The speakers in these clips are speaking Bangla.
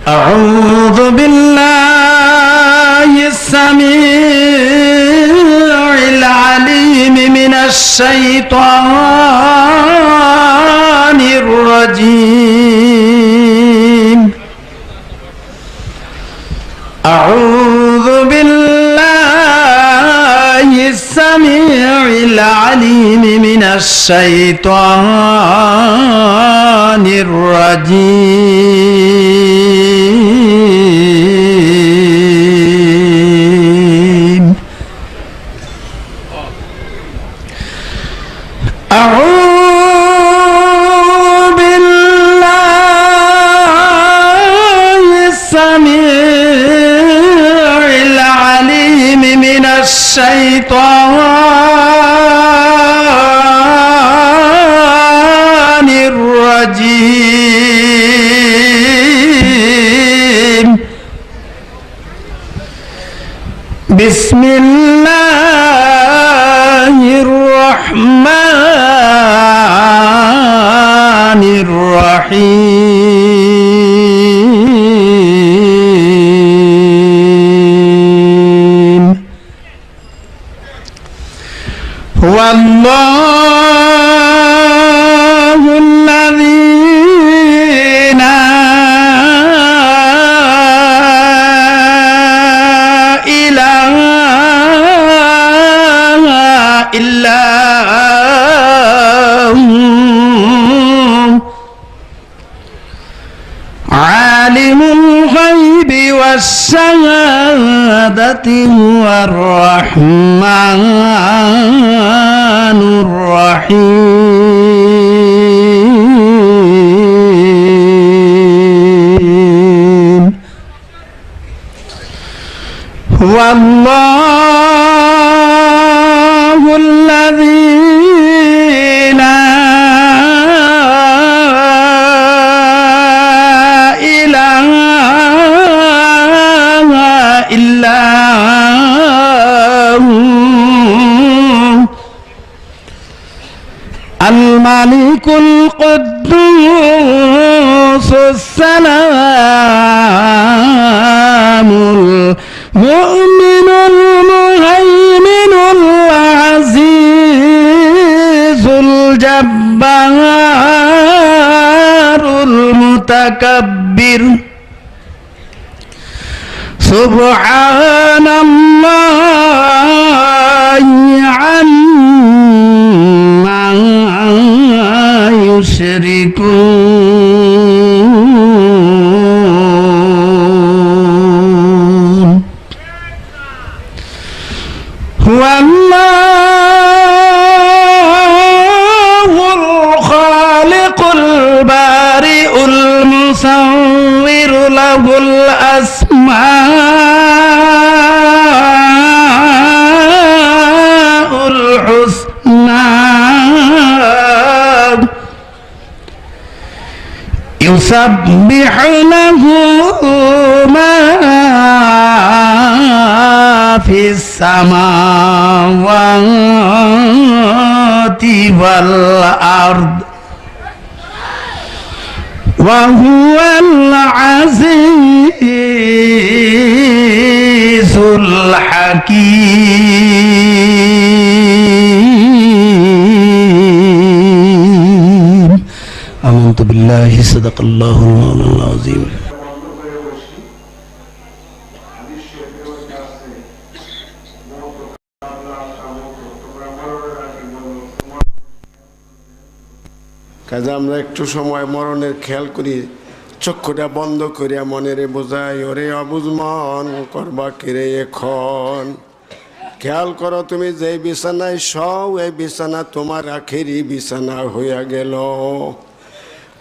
أعوذ بالله السميع العليم من الشيطان الرجيم. أعوذ بالله السميع العليم من الشيطان الرجيم. أعوذ بالله السميع العليم من الشيطان الرجيم. بسم الله الرحمن الرحيم. هو الله الذي لا إله إلا هو عالم الغيب والشهادة هو الرحمن الرحيم. هو الله الذي لا إله إلا هو الملك القدوس السلام المؤمن المهيمن العزيز الجبار المتكبر. سبحان الله عما يشركون. هو الله الخالق البارئ المصور له الأسماء الحسنى يسبح له ما في السماوات والأرض وهو العزيز الحكيم. آمنت بالله صدق الله المولى العظيم. কাজে আমরা একটু সময় মরণের খেয়াল করি, চক্ষুটা বন্ধ করিয়া মনেরে বোঝাই, ওরে অবুঝ মন করবা কিরে এখন। খেয়াল করো তুমি যেই বিছানায় সও, এই বিছানা তোমার আখেরি বিছানা হইয়া গেল।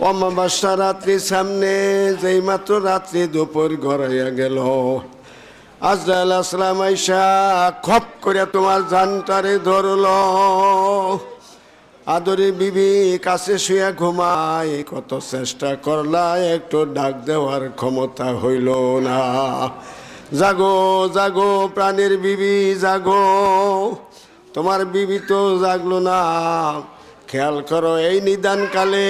অমাবস্যা রাত্রি সামনে, যেই মাত্র রাত্রি দুপুর গড়াইয়া গেল, আজরাইল আসসালাম আইসা খপ করে তোমার জানটারে ধরল। আদরে বিবি কাছে শুয়ে ঘুমায়, কত চেষ্টা করলা একটু ডাক দেওয়ার ক্ষমতা হইল না। জাগো জাগো প্রাণের বিবি জাগো, তোমার বিবি তো জাগলো না। খেয়াল করো এই নিদান কালে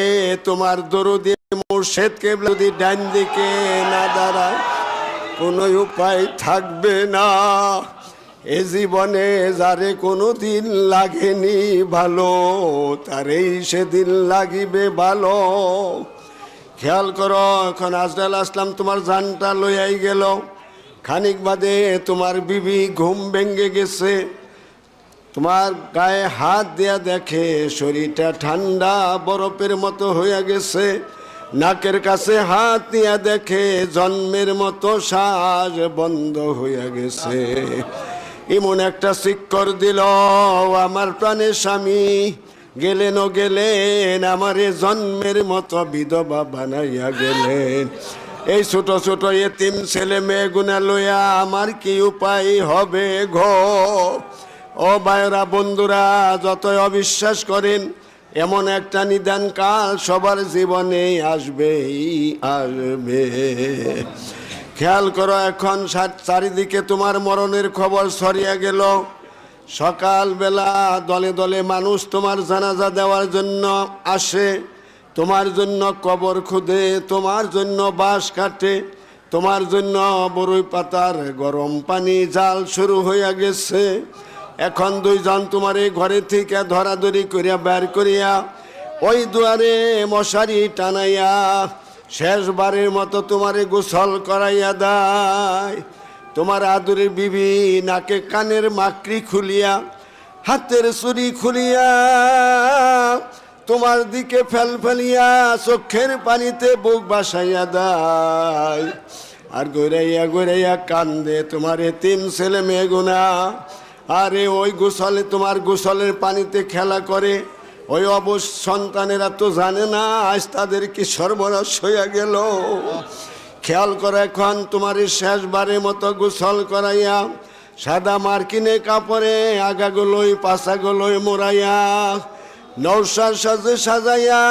তোমার দরদে মুর্শেদ কেবলা যদি ডান দিকে না দাঁড়ায় কোনো উপায় থাকবে না। এ জীবনে যারে কোনো দিন লাগেনি ভালো, তারেই সেদিন লাগিবে ভালো। খেয়াল করো, এখন আজরাইল আসলাম তোমার জানটা লইয়াই গেল। খানিক বাদে তোমার বিবি ঘুম ভেঙে গেছে, তোমার গায়ে হাত দেয়া দেখে শরীরটা ঠান্ডা বরফের মতো হইয়া গেছে। নাকের কাছে হাত দিয়া দেখে জন্মের মতো শ্বাস বন্ধ হইয়া গেছে। এমন একটা শিক্ষর দিল, আমার প্রাণের স্বামী গেলেন ও গেলেন, আমারে জন্মের মতো বিধবা বানাইয়া গেলেন। এই ছোট ছোট এতিম ছেলে মেয়ে গুনা লইয়া আমার কি উপায় হবে গো? ও ভাইরা বন্ধুরা, যতই অবিশ্বাস করেন, এমন একটা নিদান কাল সবার জীবনে আসবেই আসবে। খেয়াল করো, এখন চারিদিকে তোমার মরণের খবর ছড়িয়ে গেল। সকালবেলা দলে দলে মানুষ তোমার জানাজা দেওয়ার জন্য আসে, তোমার জন্য কবর খুদে, তোমার জন্য বাঁশ কাটে, তোমার জন্য বরই পাতার গরম পানি জাল শুরু হইয়া গেছে। এখন দুইজন তোমার এই ঘরে থেকে ধরাধরি করিয়া বের করিয়া ওই দুয়ারে মশারি টানাইয়া শেষবারের মতো তোমারে গোসল করাইয়া দেয়। তোমার আদরের বিবি নাকে কানের মাকড়ি খুলিয়া হাতের চুরি খুলিয়া তোমার দিকে ফেলিয়া চোখের পানিতে বুক বাসাইয়া দেয়। আর গড়াইয়া গড়াইয়া কান্দে তোমার এতিম ছেলে মেয়ে গুনা। আরে ওই গোসলে, তোমার গোসলের পানিতে খেলা করে ওই অবশ সন্তানেরা তো জানে না আজ তাদের কি সর্বনাশ হইয়া গেল। খেয়াল করে, এখন তোমার শেষবারের মতো গোসল করাইয়া সাদা মার্কিনে কাপড়ে আগাগুলোই পাশাগুলোই মোড়াইয়া নৌসার সাজে সাজাইয়া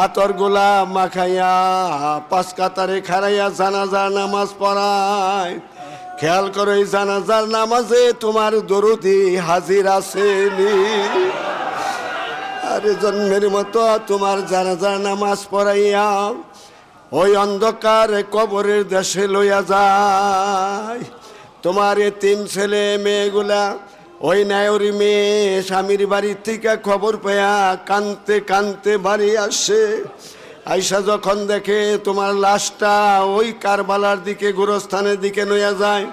আতর গোলা মাখাইয়া পাঁচ কাতারে খাড়াইয়া জানাজার নামাজ পড়ায়। খেয়াল করো, এই জানাজার নামাজে তোমার দরুদি হাজির আসেনি। আরে জন্মের মতো তোমার জানাজার নামাজ পড়াইয়া ওই অন্ধকার কবরের দেশে লইয়া যায়। তোমার এতিম ছেলে মেয়েগুলা ওই নায়রি মেয়ে স্বামীর বাড়ির থেকে খবর পেয়া কানতে কানতে বাড়ি আসে। আইসা যখন দেখে তোমার লাশটা ওই কারবালার দিকে গোরস্থানের দিকে লইয়া যায়,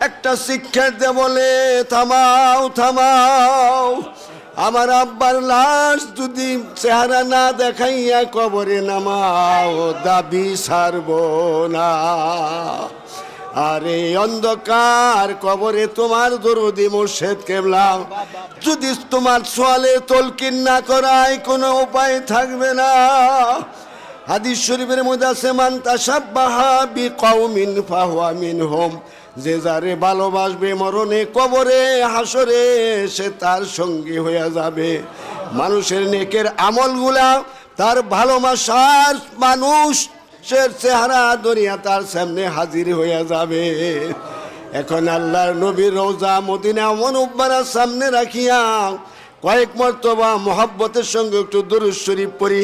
একটা শিক্ষা দে বলে, থামাও থামাও, আমার আব্বার লাশ যদি চেহারা না দেখাইয়া কবরে নামাও দাবি ছাড়ব না। আরে অন্ধকার কবরে তোমার দরদি মুর্শেদ কেবলা যদি তোমার সোয়ালে তলকিন না করায় কোনো উপায় থাকবে না। হাদিস শরীফের মধ্যে আছে, মান তাশাব্বাহা বিকওমিন ফাহুয়া মিনহুম, যে যারে ভালোবাসবে মরণে কবরে হাসরে সে তার সঙ্গী হয়ে যাবে। মানুষের নেকের আমলগুলা তার ভালোবাসার মানুষের চেহারা ধরিয়া তার সামনে হাজির হয়ে যাবে। এখন আল্লাহর নবীর রওজা মদিনা মুনাওয়ারার সামনে রাখিয়া কয়েক মর্তবা মোহাব্বতের সঙ্গে একটু দুরূদ শরীফ পড়ি।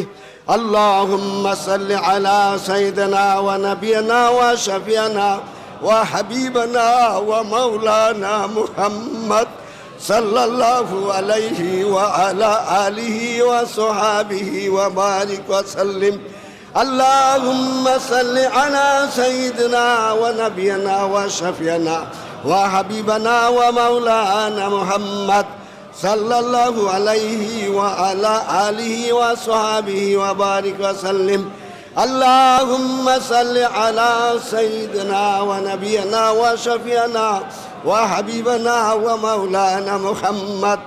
আল্লাহুম্মা সাল্লি আলা সাইয়্যিদিনা ওয়া নাবিয়িনা ওয়া শাফিয়ানা ওয়া হাবিবানা ওয়া মাওলানা মুহাম্মদ সাল্লাল্লাহু আলাইহি ওয়া আলা আলিহি ওয়া সাহবিহি ওয়া বারিক ওয়া সাল্লিম। আল্লাহুম্মা সাল্লি আলা সাইয়্যিদিনা ওয়া নাবিয়িনা ওয়া শাফিয়ানা ওয়া হাবিবানা ওয়া মাওলানা মুহাম্মদ সাল্লাল্লাহু আলাইহি ওয়া আলা আলিহি ওয়া সাহবিহি ওয়া বারিক ওয়া সাল্লিম। আল্লাহুম্মা সাল্লি আলা সাইয়্যিদিনা ওয়া নাবিয়িনা ওয়া শাফিয়ানা ওয়া হাবিবানা ওয়া মাওলানা মুহাম্মদ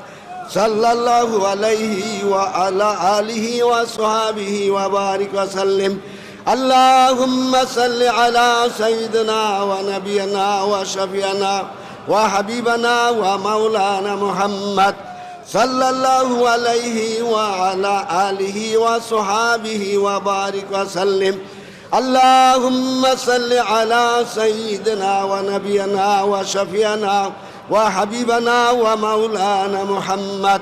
সাল্লাল্লাহু আলাইহি ওয়া আলা আলিহি ওয়া সাহবিহি ওয়া বারিক ওয়া সাল্লিম। আল্লাহুম্মা সাল্লি আলা সাইয়্যিদিনা ওয়া নাবিয়িনা ওয়া শাফিয়ানা ওয়া হাবিবানা ওয়া মাওলানা মুহাম্মদ সাল্লাল্লাহু আলাইহি ওয়া আলা আলিহি ওয়া সাহবিহি ওয়া বারিক ওয়া সাল্লিম। আল্লাহুম্মা সাল্লি আলা সাইয়্যিদিনা ওয়া নাবিয়িনা ওয়া শাফিয়ানা ওয়া হাবিবানা ওয়া মাওলানা মুহাম্মদ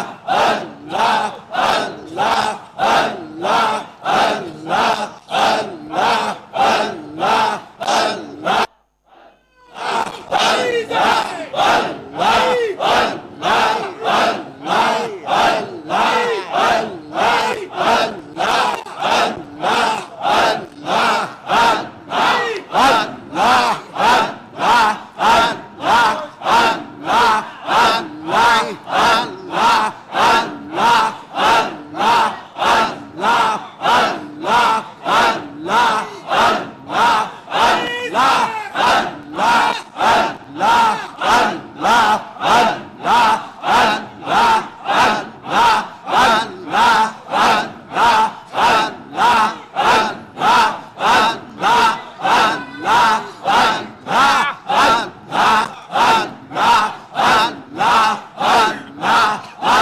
Allah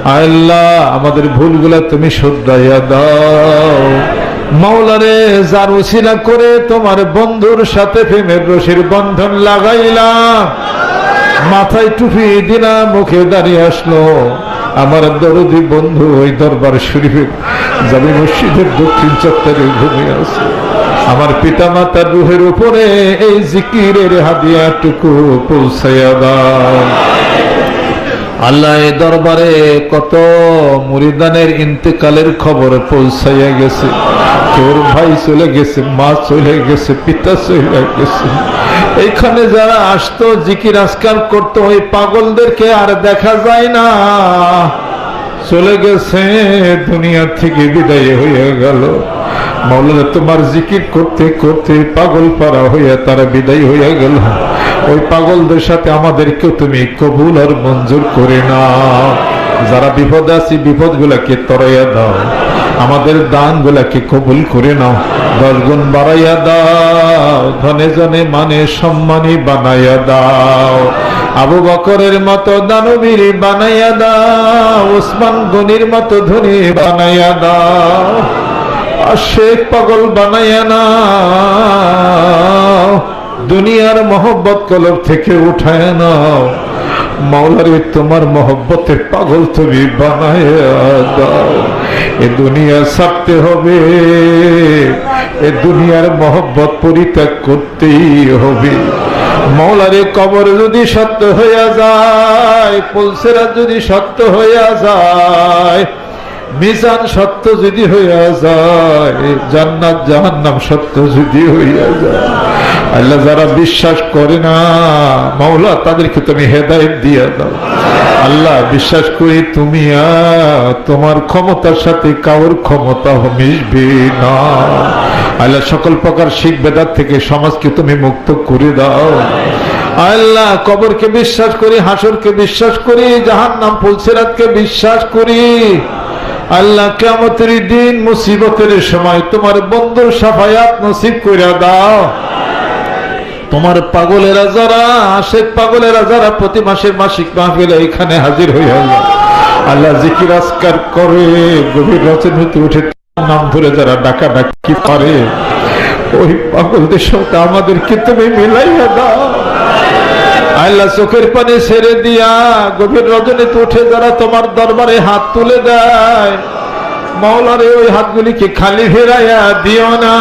আল্লাহ আমাদের ভুলগুলা তুমি শুধরাইয়া দাও। মাওলারে যার উসিলা করে তোমার বন্ধুর সাথে প্রেমের রশির বন্ধন লাগাইলাম, মাথায় টুপি দিলাম, মুখে দাঁড়িয়ে আসলো আমার দরদি বন্ধু ওই দরবার শরীফের জামি মসজিদের দক্ষিণ চত্বরে ঘুমিয়ে আছে। আমার পিতা মাতার রুহের উপরে এই জিকিরের হাদিয়াটুকু পৌঁছাইয়া দাও। আল্লাহ এই দরবারে কত মুরিদানের ইন্তেকালের খবর পৌঁছাইয়া গেছে। কেউ ভাই চলে গেছে, মা চলে গেছে, পিতা চলে গেছে। এইখানে যারা আসতো জিকির আজকাল করতো ওই পাগলদেরকে আর দেখা যায় না, চলে গেছে, দুনিয়া থেকে বিদায় হয়ে গেল। মাওলানা তোমার জিকির করতে করতে পাগল পারা হইয়া তারা বিদায় হইয়া গেল। ওই পাগলদের সাথে আমাদেরকেও তুমি কবুল আর মঞ্জুর করে নাও। যারা বিপদে আছি বিপদ গুলাকে তরাইয়া দাও, আমাদের দান গুলাকে কবুল করে নাও, 10 গুণ বাড়াইয়া দাও, ধনে জনে মানে সম্মানী বানাইয়া দাও। আবু বকরের মতো দানবীর বানাইয়া দাও, ওসমান গনির মতো ধনী বানাইয়া দাও, আর শেখ পাগল বানাইয়া নাও। দুনিয়ার মহব্বত কলব থেকে উঠায় নাও। মাওলারে তোমার মহব্বতের পাগল তুমি বানাইয়া দাও। এ দুনিয়া ছাড়তে হবে, এ দুনিয়ার মহব্বত পরিত্যাগ করতেই হবে। মাওলারে কবর যদি সত্য হইয়া যায়, পুলসিরাত যদি সত্য হইয়া যায়, মিজান সত্য যদি হইয়া যায়, জান্নাত জাহান্নাম সত্য যদি হইয়া যায়, আল্লাহ যারা বিশ্বাস করে না মাওলা তাদেরকে তুমি হেদায়েত দিয়া দাও। আল্লাহ বিশ্বাস করি তুমি তোমার ক্ষমতার সাথে কারোর ক্ষমতা মিশবে না। আল্লাহ সকল প্রকার শিখ বেদাত থেকে সমাজকে তুমি মুক্ত করে দাও। আল্লাহ কবরকে বিশ্বাস করি, হাসরকে বিশ্বাস করি, জাহান্নাম পুলসিরাতকে বিশ্বাস করি। আল্লাহ কিয়ামতের দিন মুসিবতের সময় তোমার বন্ধুর শাফায়াত নসিব কইরা দাও। তোমার পাগলেরা যারা, আশেক পাগলেরা যারা প্রতি মাসের মাসিক মাহফিলে এখানে হাজির হইয়া যায়, আল্লাহ জিকির আজকার করে গভীর রচনীতে উঠে নাম ধরে যারা ডাকা ডাকি করে, ওই পাগলদের সাথে আমাদেরকে তুমি মিলাইয়া দাও। আল্লাহ চোখের পানি ছেড়ে দিয়া গভীর রজনীতে উঠে যারা তোমার দরবারে হাত তুলে দেয়, মাওলারে ওই হাতগুলিকে খালি ফেরাইয়া দিও না।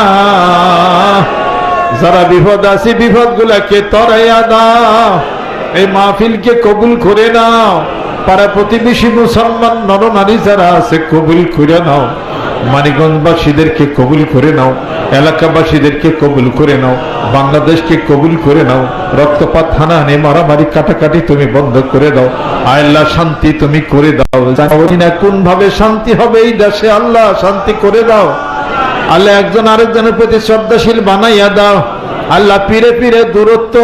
যারা বিপদ আছে বিপদ গুলাকে তরাইয়া দাও। এই মাহফিলকে কবুল করে নাও। পাড়া প্রতিবেশী মুসলমান নর নারী যারা আছে কবুল করে নাও। মানিকগঞ্জবাসীদেরকে কবুল করে নাও, এলাকাবাসীদেরকে কবুল করে নাও, বাংলাদেশকে কবুল করে নাও। রক্তপাত, হানাহানি, মারামারি, কাটাকাটি তুমি বন্ধ করে দাও। আল্লাহ শান্তি তুমি করে দাও। জানি না কোন ভাবে শান্তি হবে এই দেশে, আল্লাহ শান্তি করে দাও। আল্লাহ একজন আরেকজনের প্রতি শ্রদ্ধাশীল বানাইয়া দাও। আল্লাহ পীরে পীরে দূরত্ব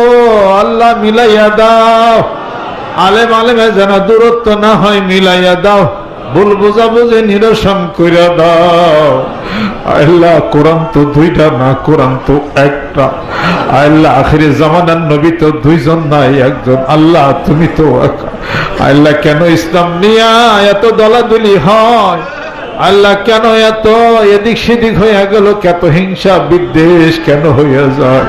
আল্লাহ মিলাইয়া দাও। আলেম আলেমে যেন দূরত্ব না হয়, মিলাইয়া দাও। ভুল বুঝাবুঝি নিরসন কইরা দাও। আল্লাহ কোরআন তো 2টা না, কোরআন তো একটা। আল্লাহ আখিরে জামানার নবী তো 2জন নাই, একজন। আল্লাহ তুমি তো আল্লাহ কেন ইসলাম নিয়া এত দলাদলি হয়? আল্লাহ কেন এত এদিক সেদিক হইয়া গেল? কত হিংসা বিদ্বেষ কেন হইয়া যায়?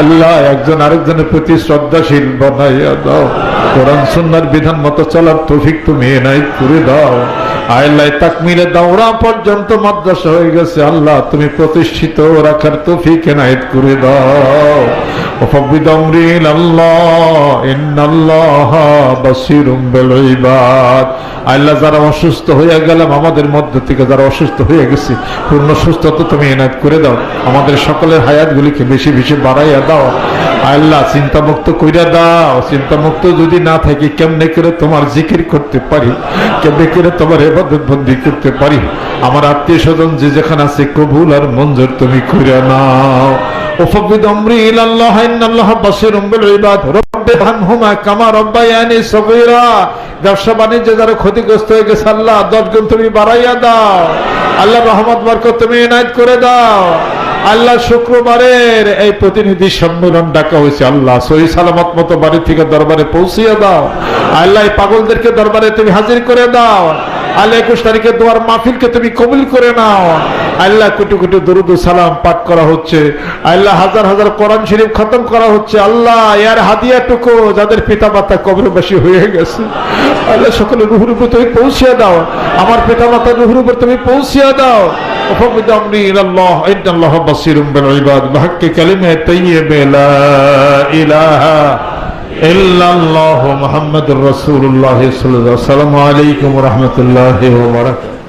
আল্লাহ একজন আরেকজনের প্রতি শ্রদ্ধাশীল বানাইয়া দাও। কোরআন সুন্নাহর বিধান মতো চলার তৌফিক তুমি এনায়েত করে দাও। আল্লাহ তাকমিলে দাওরা পর্যন্ত মাদ্রাসা হয়ে গেছে, আল্লাহ তুমি প্রতিষ্ঠিত রাখার তৌফিক এনায়েত করে দাও। وفوض أمري إلى الله إن الله بصير بالعباد। আল্লাহ যারা অসুস্থ হয়ে গেলাম আমাদের মধ্য থেকে, যারা অসুস্থ হয়ে গেছে পূর্ণ সুস্থতা তুমি এনায়েত করে দাও। আমাদের সকলের হায়াতগুলিকে বেশি বেশি বাড়াইয়া দাও। আল্লাহ চিন্তামুক্ত কইরা দাও। চিন্তামুক্ত যদি না থাকি কেমনে করে তোমার জিকির করতে পারি, কেমনে করে তোমার ইবাদত বন্দি করতে পারি? আমার আত্মীয় স্বজন যে যেখানে আছে কবুল আর মঞ্জুর তুমি কইরা নাও। وفوض أمري إلى الله إن الله بصير بالعباد رب ارحمهما كما ربياني صغيرا। ব্যবসা বাণিজ্যে যারা ক্ষতিগ্রস্ত হয়ে গেছে আল্লাহ 10 গুণ তুমি বাড়াইয়া দাও। আল্লাহ রহমত বরকত তুমি এনায়েত করে দাও। আল্লাহ শুক্রবারের এই প্রতিনিধি সম্মেলন ডাকা হয়েছে, আল্লাহ সহি সালামত মতো বাড়ি থেকে দরবারে পৌঁছিয়ে দাও। আল্লাহ এই পাগলদেরকে দরবারে তুমি হাজির করে দাও। আল্লাহ 21 তারিখে দোয়ার মাহফিলকে তুমি কবুল করে নাও। আল্লাহ কোটি কোটি দরুদ ও সালাম পাঠ করা হচ্ছে, আল্লাহ হাজার হাজার কোরআন শরীফ খতম করা হচ্ছে। আল্লাহ এর হাদিয়াটুকু যাদের পিতা মাতা কবরবাসী হয়ে গেছে, আল্লাহ সকলের রুহুর উপর তুমি পৌঁছিয়ে দাও। আমার পিতা মাতার রুহুর উপর তুমি পৌঁছিয়ে দাও। وفوض أمري إلى الله إن الله بصير بالعباد بحق كلمة طيبة لا إله إلا الله محمد رسول الله صلى الله عليه وسلم. السلام عليكم ورحمة الله وبركاته.